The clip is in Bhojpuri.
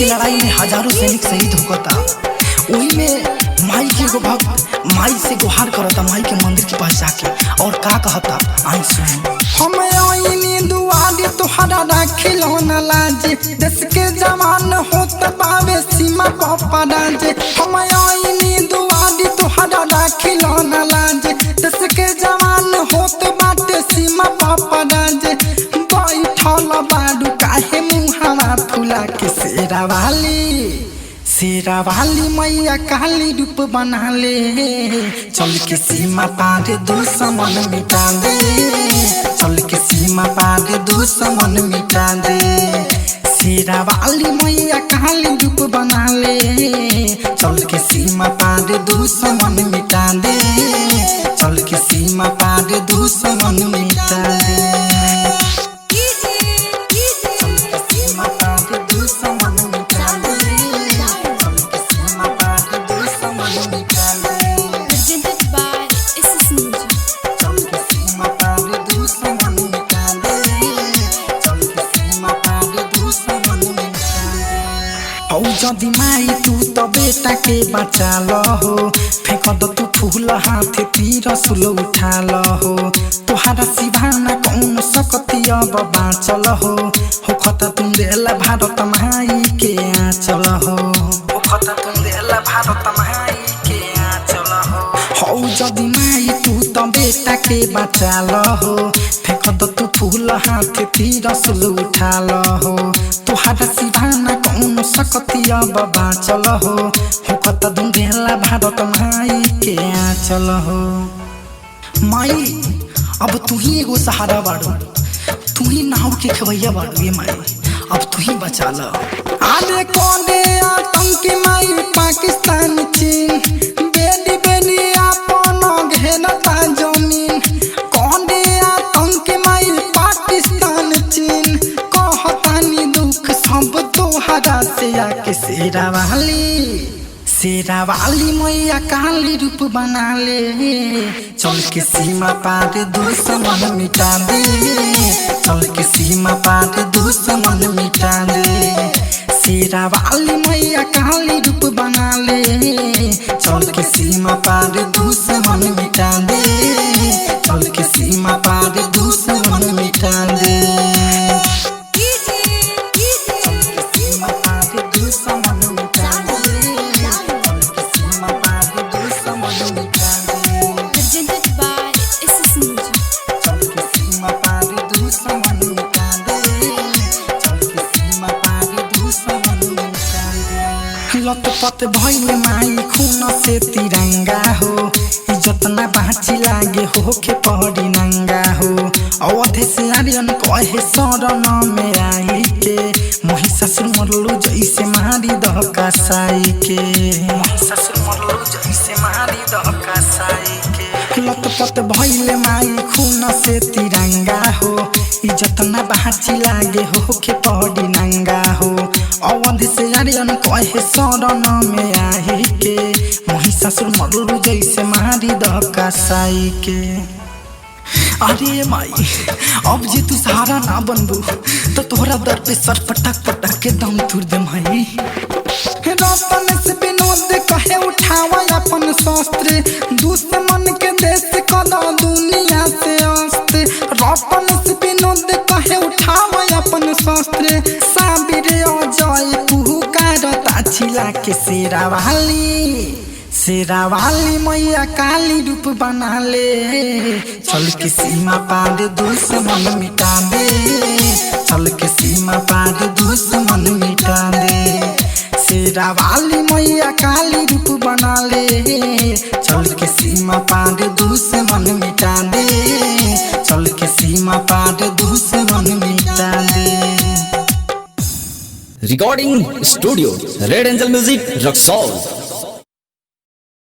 की लड़ाई में हजारों सैनिक शहीद होता। वही में माई के एगो भक्त माई से गुहार करता, माई के मंदिर के पास जाके, और का कहता आई सुनी। हम आईनी दुआरी तोहरा राखिलो न लाज, देश के जवान होत बावे सीमा पर राज। हम आईनी दुआरी तोहरा राखिलो न लाज, देश के जवान होत बाटे सीमा पर राज। बैठल बारू काहे मुहावा फुला के शेरा वाली मैया काली रूप बना ले, चल के सीमा पार दुश्मन मिटा दे, चल के सीमा पार दुश्मन मिटा दे। शेरा वाली मैया काली रूप बना ले, चल के सीमा पार दुश्मन मिटा दे, चल के सीमा पार दुश्मन मिटा दे। जदि माई तू तो बेटा के बचा लहो, फेंक दो तू फूल हाथ तीर सुल उठा लहो। तुहारा सिवाना कौन सकती अब बाँचल हो खता तुम देला भारत माई के आँचल हो खता तुम देला भारत माई के आँचल हो। जदि माई तू तो बेटा के बचा लहो, फेंक दो तू फूल हाथ तीर सुल उठा लहो। तुहारा सिवाना कौन सकती अब बाँचल हो कता तुम देला भारत माई के आँचल हो। माई अब तू ही एगो सहारा बाड़ू, तू ही नाव के खवैया बाड़ू, ये माई अब तू ही बचा लो। आने कोने आतंकी माई पाकिस्तान चीन, बेनी बेनी आपन घेरता जमीन। कोने आतंकी माई पाकिस्तान चीन, कहतानी दुख सब तोहरा से आके शेरा वाली मैया काली रूप बना ले, चल के सीमा पार दुश्मन मिटा दे, चल के सीमा पार दुश्मन मिटा दे। शेरा वाली मैया काली रूप बना ले, चल के सीमा पार दुश्मन मिटा दे, चल के सीमा पार दुश्मन मिटा दे। लतपत भइल माई खून से तिरंगा हो, इज्जत ना बाँची लागे हो के पहरी नंगा हो। अवधे से आर्यन कहे शरण में आई के, महिषासुर मरलू जैसे मारी दह कसाई के, महिषासुर मरलू जैसे मारी दह कसाई के। लतपत भइल माई खून से तिरंगा हो, इज्जत ना बाँची लागे हो के पहरी नंगा हो। अवधि से आर्यन कहे शरण में आई के, महिषासुर मरलू जैसे मारी दह कसाई के। अरे माई अब जे तू सहारा ना बनबू तो तोहरा दर पे सर पटक पटक के दम तुर दे माई। रतन से विनोद कहे उठावा अपन शस्त्र, दुश्मन के देश कदा दुनिया से अस्त्र। रतन से विनोद कहे उठावा अपन शस्त्र, साबिर अजय पुकारता छिला के शेरा वाली मैया काली रूप बना ले, चल के सीमा पार दुश्मन मिटा दे, चल के सीमा पार दुश्मन मिटा दे। शेरा वाली मैया काली रूप बना ले, चल के सीमा पार दुश्मन मिटा दे, चल के सीमा पार दुश्मन मिटा दे। Recording studio red angel music Raxaul.